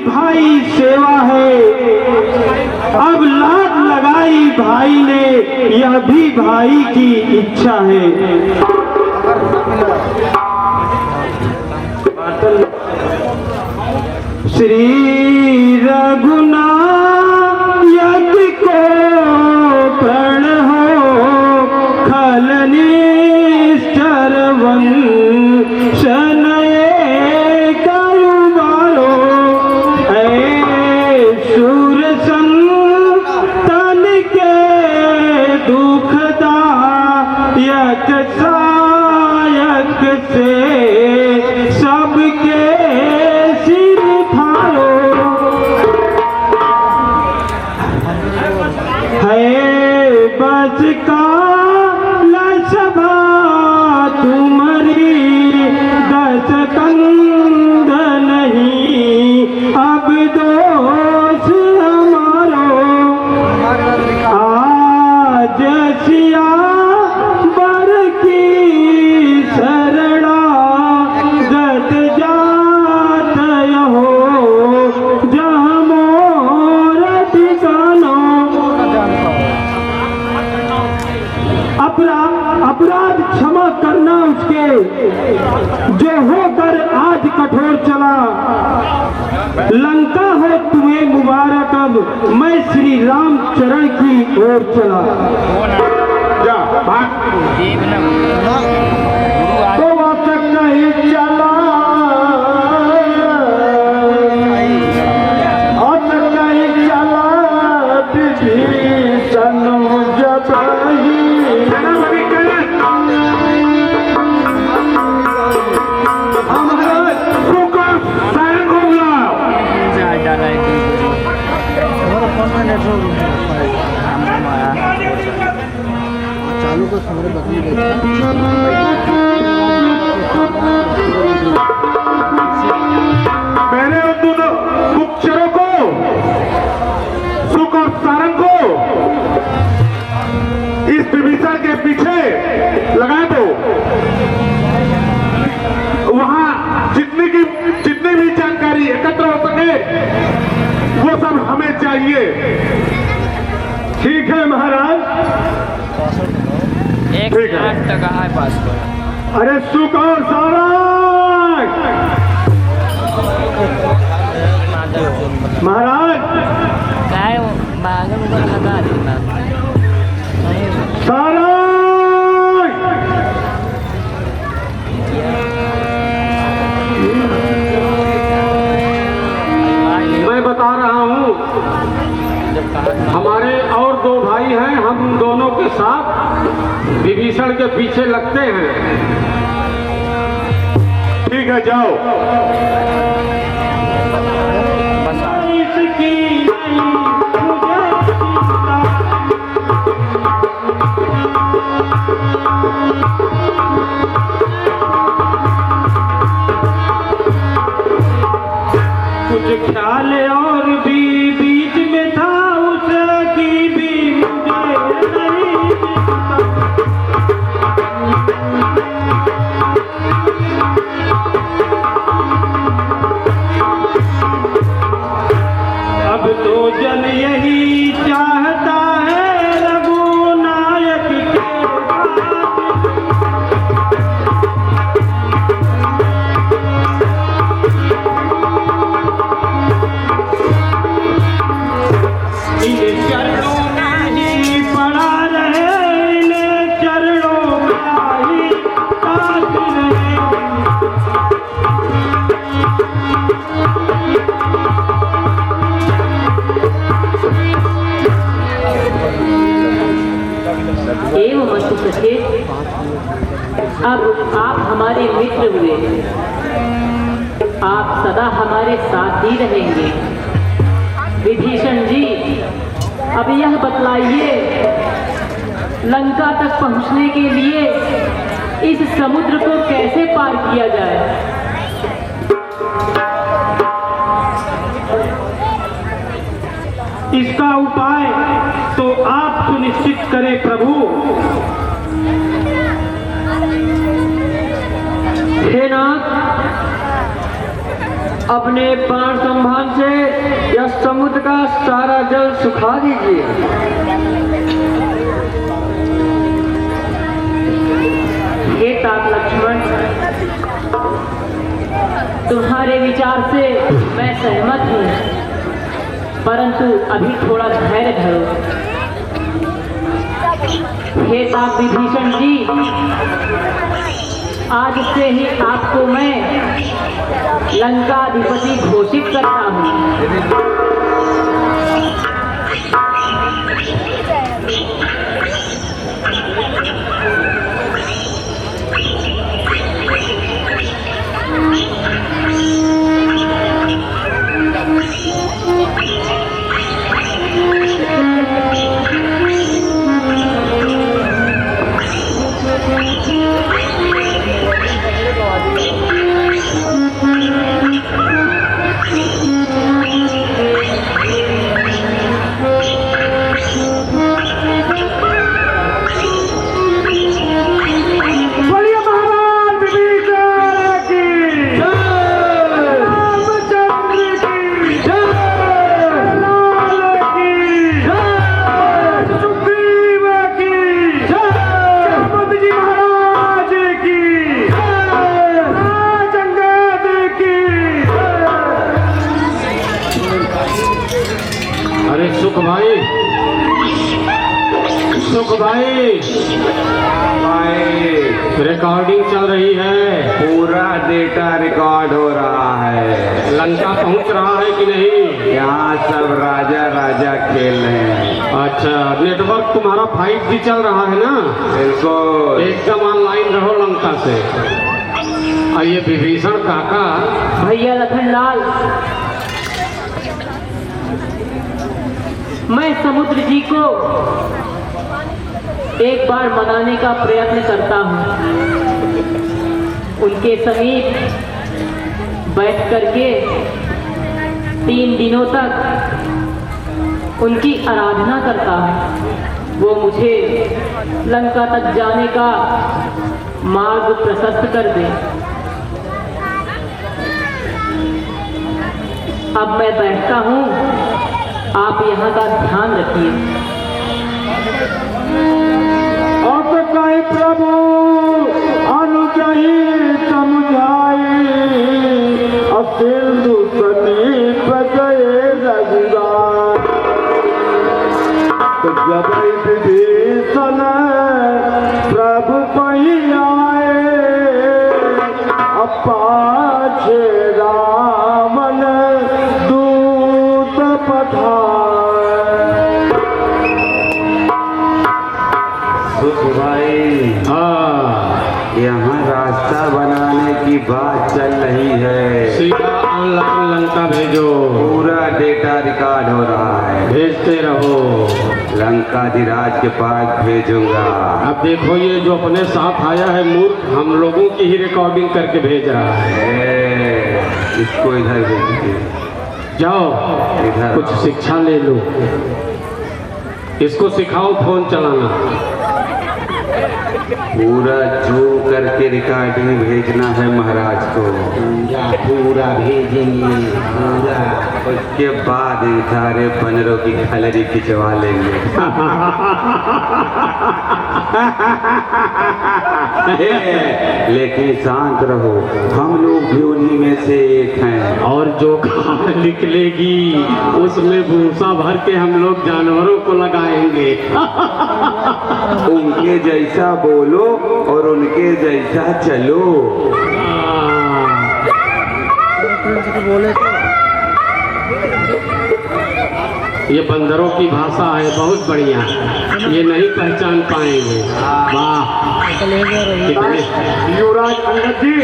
भाई सेवा है। अब लात लगाई भाई ने, यह भी भाई की इच्छा है। श्री रघुनायक को प्रण हो, खलनिश्चर वंशन करुबारो। ऐ शूर संतन के दुखदायक सायक से सबके सिर थारो। है बस का सभा तुम्हारी, दस कंद नहीं अब दोष हमारो। आज सिया बर की शरणा गत जात हो, जहाँ मोर ठिकानो। अपराध क्षमा करना उसके जो होकर आज कठोर चला। लंका है तुम्हें मुबारक, अब मैं श्री राम चरण की ओर चला। जा भाग तो वापस नहीं चला, और नहीं चला विभीषण जब चालू को समरे बकरी मैंने उन दोनों गुप्तचरों को, सुख और सारंग को इस विभीषण के पीछे लगा दो। वहां जितनी भी जानकारी एकत्र हो सके वो सब हमें चाहिए। ठीक है महाराज। एक टका है पास को। अरे सुख और सारंग महाराज, काय बागन को लगा देना सारंग। मैं बता रहा हूं, हमारे और दो भाई हैं, हम दोनों के साथ विभीषण के पीछे लगते हैं। ठीक है जाओ। कुछ ख्याल और भी बीच में था उसकी भी मुझे नहीं अब तो जन यही चाहता है रघुनायक के चरणों में ही पड़ा रहे, इन्हें चरणों में ही पास रहे। एवं वस्तु सखे, अब आप हमारे मित्र हुए, आप सदा हमारे साथ ही रहेंगे। विभीषण जी, अब यह बतलाइए, लंका तक पहुंचने के लिए इस समुद्र को कैसे पार किया जाए? इसका उपाय तो आप सुनिश्चित करें प्रभु। हे नाथ, अपने प्राण संभान से यह समुद्र का सारा जल सुखा दीजिए। हे तात लक्ष्मण, तुम्हारे विचार से मैं सहमत हूँ, परंतु अभी थोड़ा धैर्य धरो। हे तात विभीषण जी, आज से ही आपको मैं लंकाधिपति घोषित करता हूँ। रिकॉर्डिंग चल रही है, पूरा डेटा रिकॉर्ड हो रहा है। लंका पहुंच रहा है कि नहीं? यहाँ सब राजा राजा खेल रहे हैं। अच्छा, नेटवर्क तुम्हारा 5G चल रहा है ना? बिल्कुल, एकदम ऑनलाइन रहो लंका से। आइए विभीषण काका। भैया लखनलाल, मैं समुद्र जी को एक बार मनाने का प्रयत्न करता हूँ। उनके समीप बैठ करके 3 दिनों तक उनकी आराधना करता हूँ। वो मुझे लंका तक जाने का मार्ग प्रशस्त कर दे। अब मैं बैठता हूँ, आप यहाँ का ध्यान रखिए। कहीं प्रभु अनुजही समुझाई, सिंधु समीप गए रघुराई। तो जब विभीषण प्रभु कहीं आए, पाछे रावण दूत पठाए। भाई, हाँ, यहाँ रास्ता बनाने की बात चल रही है। सीधा ऑनलाइन लंका भेजो। पूरा डेटा रिकॉर्ड हो रहा है। भेजते रहो। लंकाधिराज के पास भेजूंगा। अब देखो, ये जो अपने साथ आया है मूर्ख, हम लोगों की ही रिकॉर्डिंग करके भेज रहा है। इसको इधर भेजिए। जाओ, इधर कुछ शिक्षा ले लो। इसको सिखाओ फोन चलाना। पूरा जूम करके रिकॉर्डिंग भेजना है महाराज को। पूरा भेजेंगे, पूरा। उसके बाद इन सारे बनरों की खलरी खिंचवा लेंगे। लेकिन शांत रहो, हम लोग भी उन्हीं में से एक हैं। और जो खाल निकलेगी उसमें भूसा भर के हम लोग जानवरों को लगाएंगे। उनके जैसा बोलो और उनके जैसा चलो। ये बंदरों की भाषा है, बहुत बढ़िया। ये नहीं पहचान पाएंगे। वाह, युवराज अंगद जी,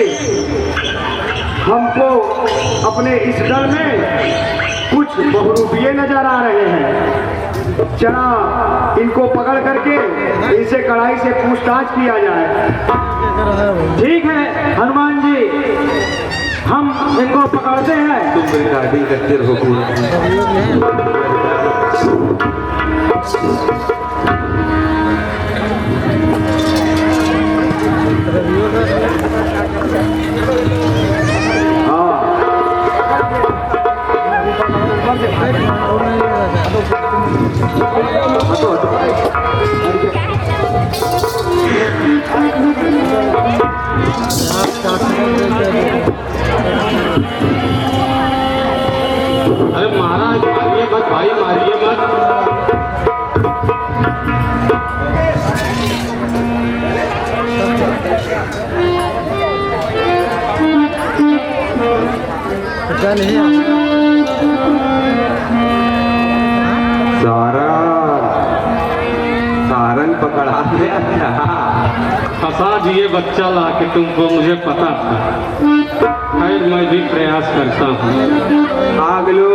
हमको अपने इस दल में कुछ बहुरूपिये नजर आ रहे हैं। चला इनको पकड़ करके इनसे कड़ाई से पूछताछ किया जाए। ठीक है हनुमान जी, हम इनको पकड़ते हैं। तुम रिकॉर्डिंग करते रहो पूरा। अरे महाराज मारिए मत भाई, मारिए मत। सारंग पकड़ा दिया क्या? फंसा दिए बच्चा ला के तुमको, मुझे पता था। खैर मैं भी प्रयास करता हूँ। आग लो।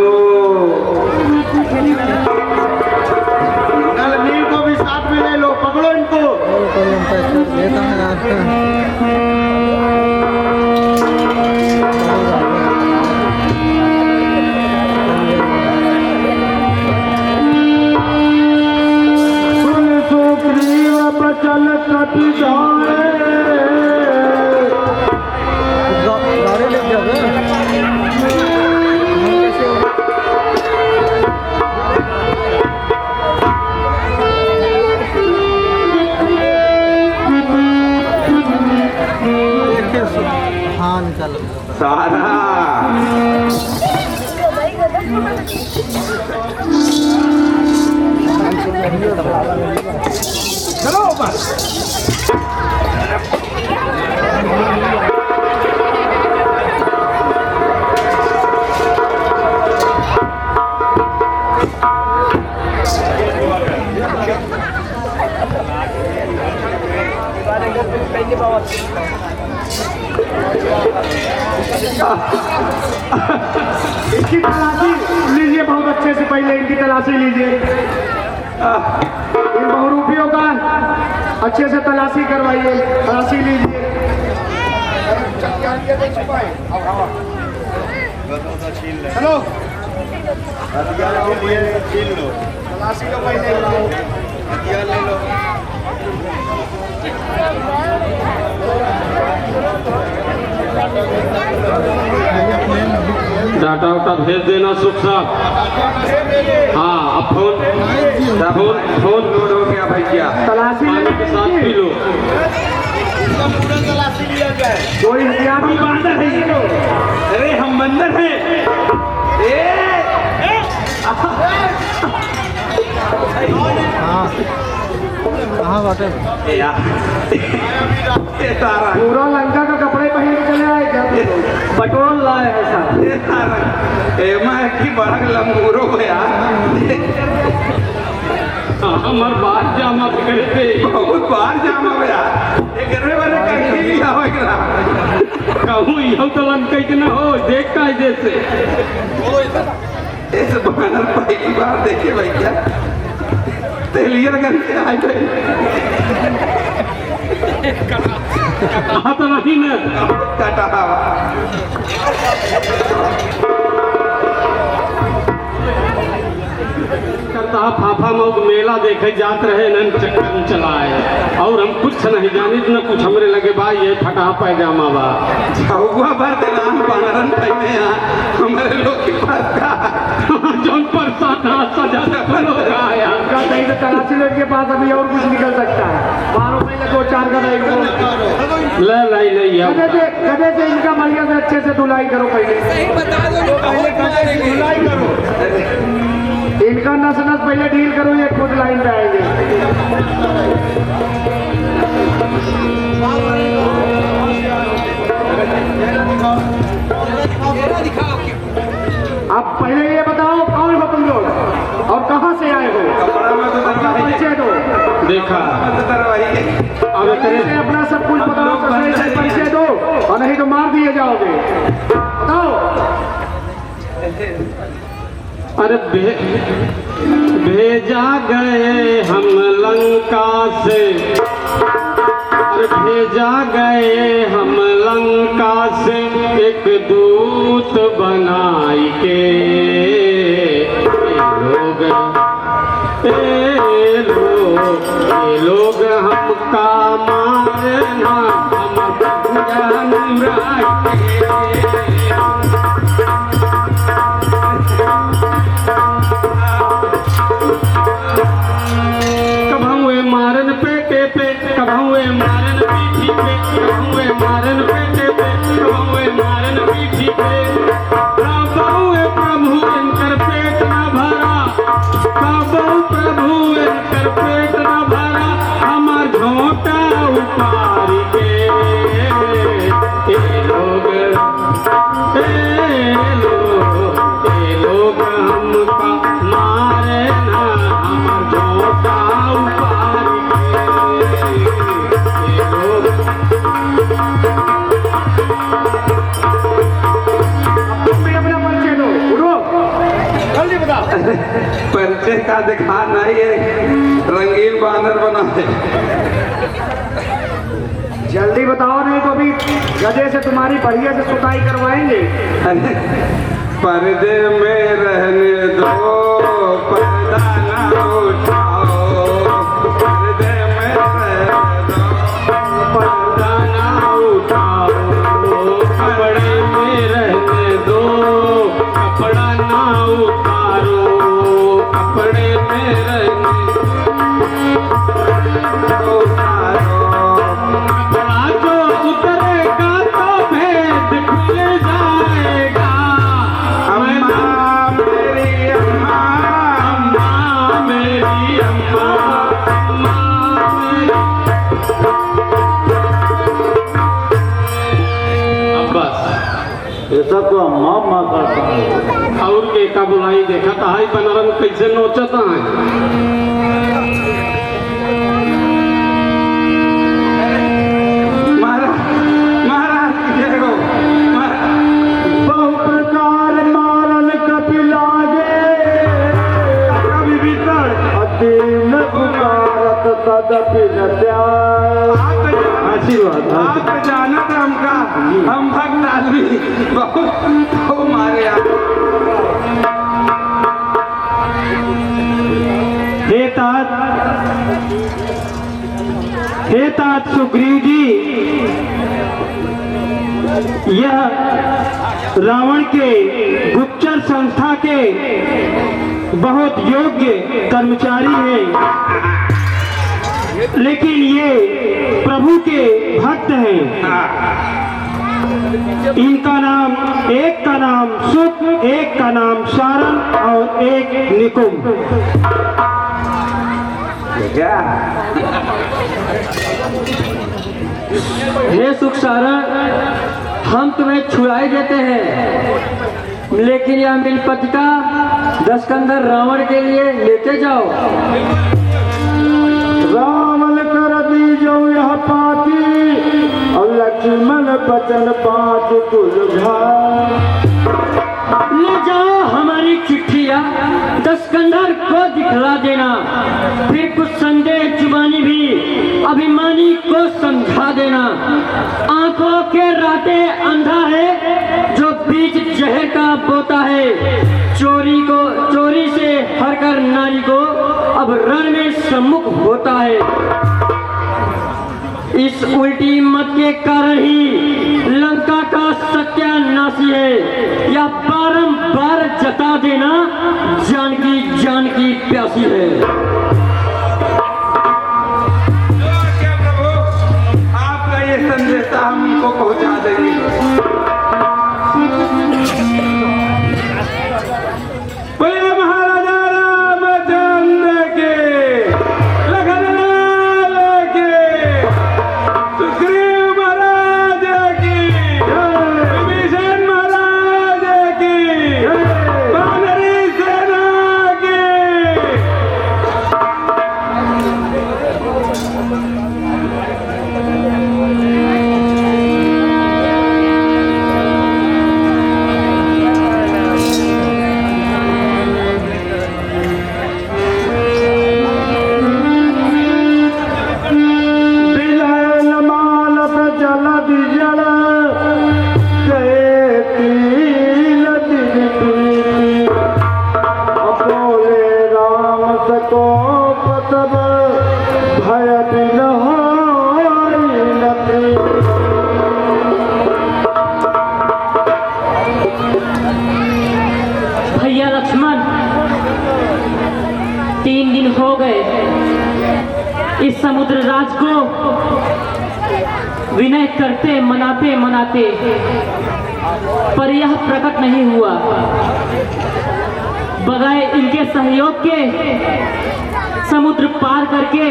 नील को भी साथ में ले लो, पकड़ो इनको। चल कटी जाए गाड़ी ले हाँ निकाल सारा चलो बस। इसकी तलाशी लीजिए बहुत अच्छे से, पहले इनकी तलाशी लीजिए। इन बहुरूपियों का अच्छे से तलाशी करवाइए, तलाशी लीजिए। हेलो तलाशी को पहले ले लो। डाटा उटा भेज देना सुख साहब। हाँ अब फोन लोड हो गया भैया। तलाशी पानी के साथ पी लो। कोई हथियार भी बांधा है ये लोग। अरे हम बंदर हैं। कहाँ बाटे सारा पूरा लंका का कपड़े पहन के चले आए क्या? बटोल लाए है सर। मैं की बड़ा लंबूरो गया। हमार बात जामा करते बहुत बार जामा गया। एक बारे कहीं लिया होगा। कहूँ यह तो लंका के न हो, देख कायदे से। इस बानर पहली बार देखे भैया। तेलियर करके आए थे। कहा तो नहीं न कटा करता फाफा मऊक मेला देखे जात रहे नन चक्कर में चलाए और हम कुछ नहीं जानी न कुछ हमरे लगे बा ये फटा पैजामा बा झाउआ भर देना बानरन पहने हमारे लोग के पास का जौन परसान सजा लोग आया का नहीं तो तलाशी लोग के पास अभी और कुछ निकल सकता है। बारों में लगो 4 का नहीं गधे से इनका मलिया से अच्छे से धुलाई करो। पहले पहले धुलाई करो, इनका नस नस पहले डील करो। ये खुद लाइन पे आएंगे। अब पहले ये बताओ कौन हो तुम लोग और कहाँ से आए हो? अपना परिचय दो। देखा अब से अपना सब कुछ बताओ, परिचय दो और नहीं तो मार दिए जाओगे। बताओ। अरे भेजा गए हम लंका से, अरे भेजा गए हम लंका से एक दूत बनाई के। ये लोग हमका मारना हम जान गधे का दिखा नहीं है, रंगीन बानर बना है। जल्दी बताओ, नहीं तो अभी गधे से तुम्हारी बढ़िया से सुताई करवाएंगे। अरे पर्दे में रहने दो, पर्दा ना उठाओ, पर्दे में रहने दो, पर्दा ना उठाओ, कपड़े में रहने दो, कपड़ा ना उतारो, कपड़े में रहने दो, कपड़ा जो उतरेगा तो भेद खुल जाएगा। अम्मा मेरी अम्मा, अम्मा मेरी अम्मा, अम्मा मेरी। अब बस ये सब तो अम्मा अम्मा करता है। और के का बुलाई देखा था हाई बनरम कैसे नोचता है। महाराज जय हो। बहु प्रकार मारन कपि लागे, कभी भीतर अतीन पुकारत तदपि न त्याग। आशीर्वाद। आप जानत हमका, हम भक्त आदमी बहुत हो मारे आप। हे तात सुग्रीव जी, यह रावण के गुप्तचर संस्था के बहुत योग्य कर्मचारी हैं, लेकिन ये प्रभु के भक्त हैं। इनका नाम, एक का नाम सुख, एक का नाम सारन और एक निकुंभ। क्या हे सुख सारण, हम तुम्हें छुड़ाई देते हैं, लेकिन यह मिलपतिका दशकंधर रावण के लिए लेते जाओ। रावण कर दीजो यह पाती, और लक्ष्मण बचन पात तुलझा। ले जाओ हमारी चिट्ठियाँ दशकंधर को दिखला देना, फिर कुछ संदेह जुबानी भी अभिमानी को समझा देना। आंखों के राते अंधा है जो बीच जहर का बोता है, चोरी से हरकर नारी को अब रण में सम्मुख होता है। इस उल्टी मत के कारण ही लंका का सत्यानाशी है, या बारंबार जता देना जानकी प्यासी है। क्या प्रभु, आपका ये संदेश हमको पहुंचा देंगे। बोले महाराजा रामचंद्र के, लखनलाल के, सुग्रीव महाराज की, विभीषण महाराज की, वानरी सेना की। बिलैल मालत जलद जल, गए तिल दिन प्रीति। बोले राम सको पतब, भय बिन होई न प्रीति। भैया लक्ष्मण, 3 दिन हो गए इस समुद्र राज को विनय करते मनाते, पर यह प्रकट नहीं हुआ। बगैर इनके सहयोग के समुद्र पार करके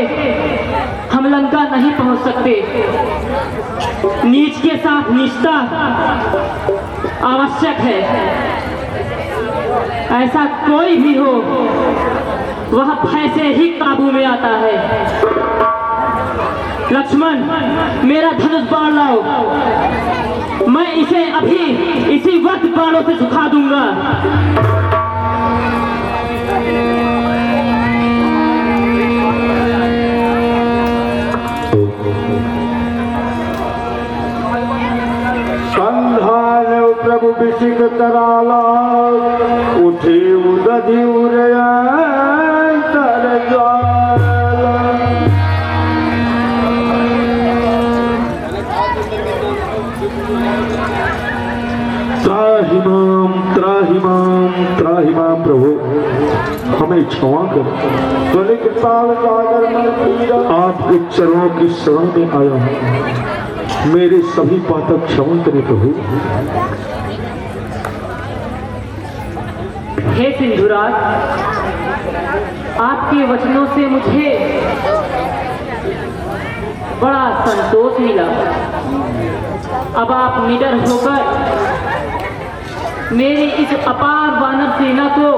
हम लंका नहीं पहुंच सकते। नीच के साथ निष्ठा आवश्यक है। ऐसा कोई भी हो, वह भय से ही काबू में आता है। लक्ष्मण, मेरा धनुष बाण लाओ, मैं इसे अभी इसी वक्त बाणों से सुखा दूंगा। उठे उदधि उरयांतर ज्वाला त्राहि माम प्रभु, हमें क्षमा कर। आपके चरणों की शरण में आया हूँ, मेरे सभी पातक क्षमा करें प्रभु। हे सिंधुराज, आपके वचनों से मुझे बड़ा संतोष मिला। अब आप निडर होकर मेरी इस अपार वानर सेना को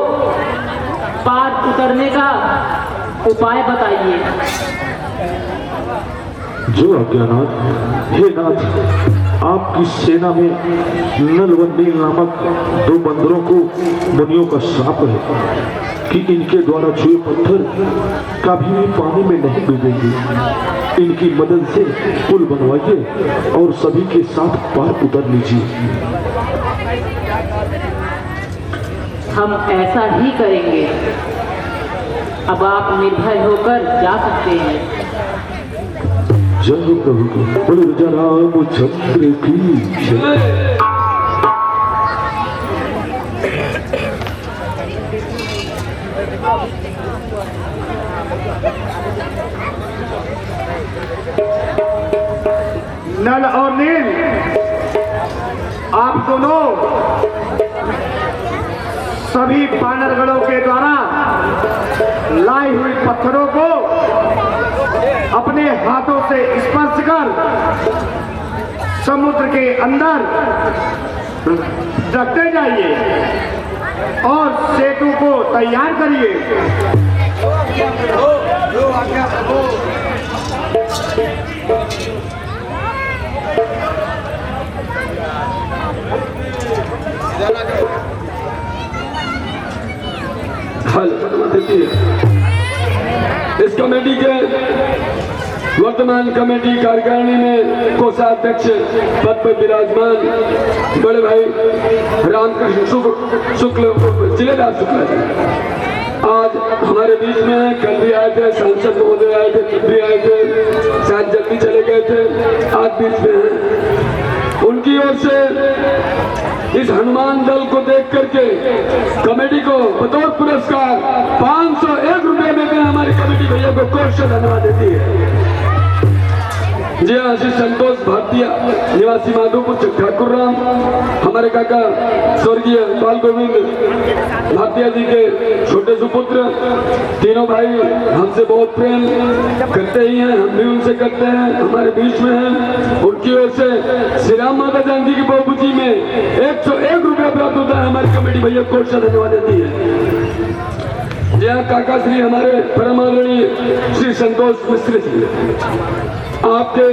पार उतरने का उपाय बताइए। जो अज्ञानाथ, हे नाथ, आपकी सेना में नल व नील नामक दो बंदरों को मुनियों का श्राप है कि इनके द्वारा छुए पत्थर कभी भी पानी में नहीं डूबेंगे। इनकी मदद से पुल बनवाइए और सभी के साथ पार उतर लीजिए। हम ऐसा ही करेंगे। अब आप निर्भय होकर जा सकते हैं। जय प्रभु की, बोलो रामचंद्र की जय। नल और नील, आप दोनों सभी वानरगणों के द्वारा लाई हुई पत्थरों को अपने हाथों से स्पर्श कर समुद्र के अंदर रखते जाइए और सेतु को तैयार करिए। इस कमेटी के वर्तमान कमेटी कार्यकारिणी में कोषाध्यक्ष पद पर विराजमान बड़े भाई रामकृष्ण शुक्ल जिलेदार शुक्ला जी आज हमारे बीच में हैं। कल भी आए थे, सांसद महोदय आए थे, तब भी आए थे, शायद जल्दी चले गए थे, आज बीच में हैं। उनकी ओर से इस हनुमान दल को देख करके कमेटी को बतौर पुरस्कार 501 रुपए में हमारी कमेटी भैया को कोष से धन्यवाद देती है। जी हाँ, श्री संतोष भारतीय निवासी माधोपुर ठाकुर राम, हमारे काका स्वर्गीय बाल गोविंद भारतीय जी के छोटे सुपुत्र, तीनों भाई हमसे बहुत प्रेम करते ही हैं, हम भी उनसे करते हैं, हमारे बीच में हैं। उनकी ओर से श्री राम माता जानकी की बाबूजी में 101 रुपया प्राप्त होता है। हमारी कमेटी भैया कोष से धन्यवाद देती है। जी हाँ, काका श्री हमारे परम आदरणीय श्री संतोष मिश्र जी, आपके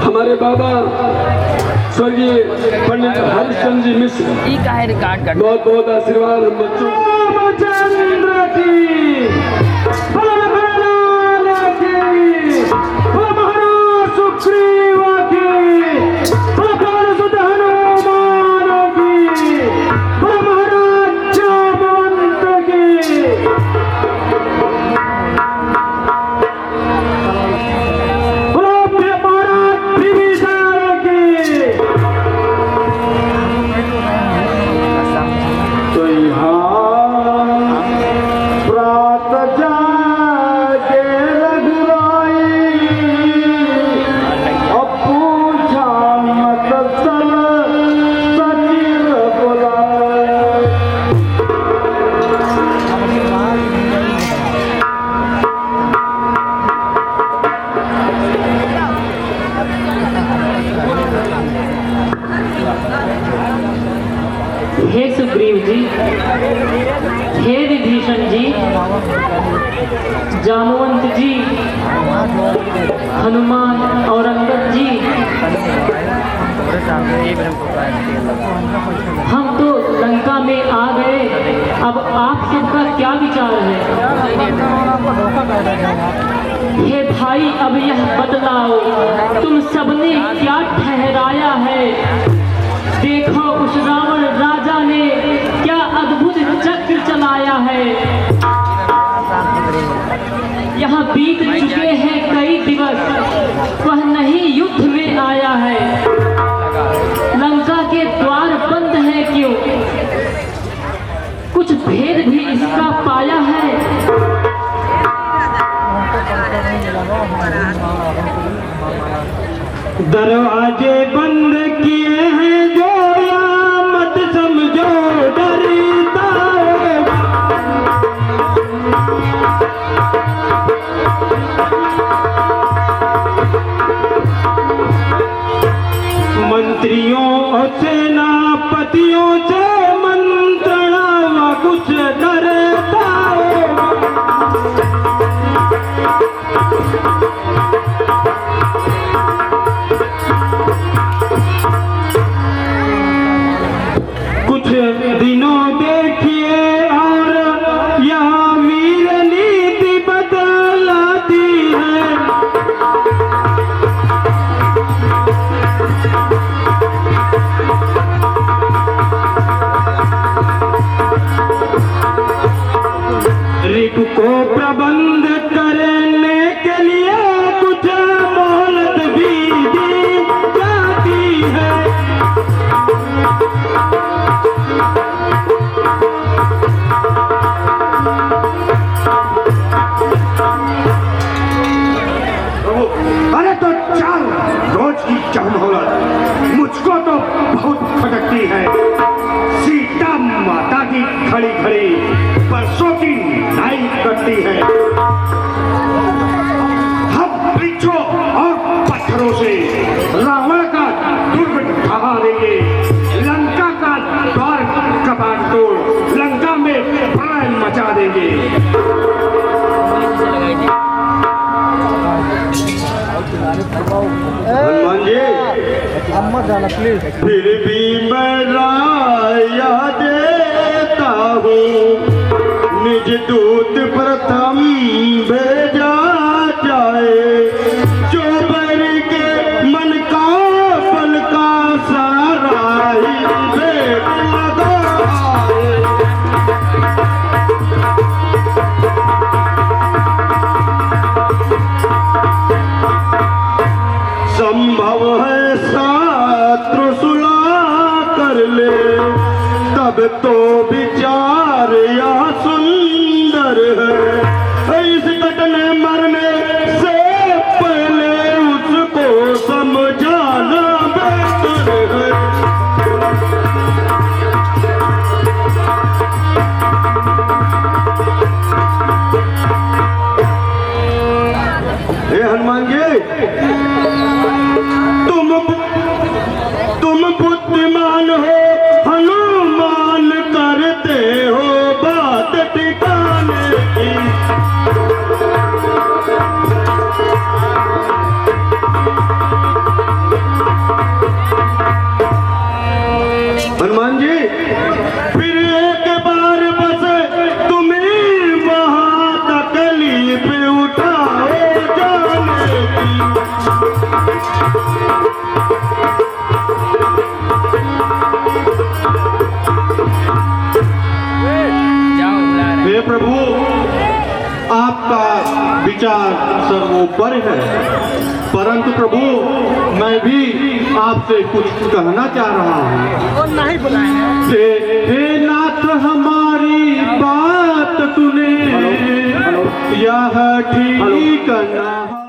हमारे बाबा स्वर्गीय पंडित हरिश्चंद्र जी मिश्र, बहुत बहुत आशीर्वाद हम बच्चों हे सुग्रीव जी, हे विभीषण जी, जामवंत जी, हनुमान और अंगद जी, हम तो लंका में आ गए। अब आप सबका क्या विचार है? हे भाई, अब यह बतलाओ, तुम सबने क्या ठहराया है? देखो, उस रावण राजा ने क्या अद्भुत आया है। यहाँ बीत चुके हैं कई दिवस, वह नहीं युद्ध में आया है। लंका के द्वार बंद हैं क्यों, कुछ भेद भी इसका पाया है। दरवाजे बंद किए हैं जो, या मत समझो डरता है। मंत्रियों और सेनापतियों से मंत्रणा व कुछ डरता है। कुछ दिनों देखिए और यहाँ वीर नीति बदलाती है। ऋतु को प्रबंध करने के लिए कुछ मोहलत भी दी जाती है। अरे तो चल, रोज की चमोहलत मुझको तो बहुत खटकती है। सीता माता की खड़ी खड़ी परसों की नाई करती है। हम वृक्षों और पत्थरों से रावण का दुर्ग ढहा देंगे। लंका का द्वार कपाट तोड़ लंका में प्रलय मचा देंगे। हनुमान जी, फिर भी मैं राया देता हूँ, निज दूत प्रथम भेजा जाए। जो बर के मन का बल का सारा ही भेद लगाए। संभव है शत्रु सुलह कर ले, तब तो विचार यह सुंदर है। इस घटने मरने से पहले उसको समझाना बेहतर है। हे हनुमान जी, तुम बुद्धिमान हो, हनुमान करते हो बात ठिकाने की। हनुमान जी, फिर एक बार बस तुम्हें महातकलीफ उठाओ जाने की। हे प्रभु, आपका विचार सर्वोपरि है, परंतु प्रभु मैं भी आपसे कुछ कहना चाह रहा हूँ। हे नाथ, हमारी बात सुने, यह ठीक ना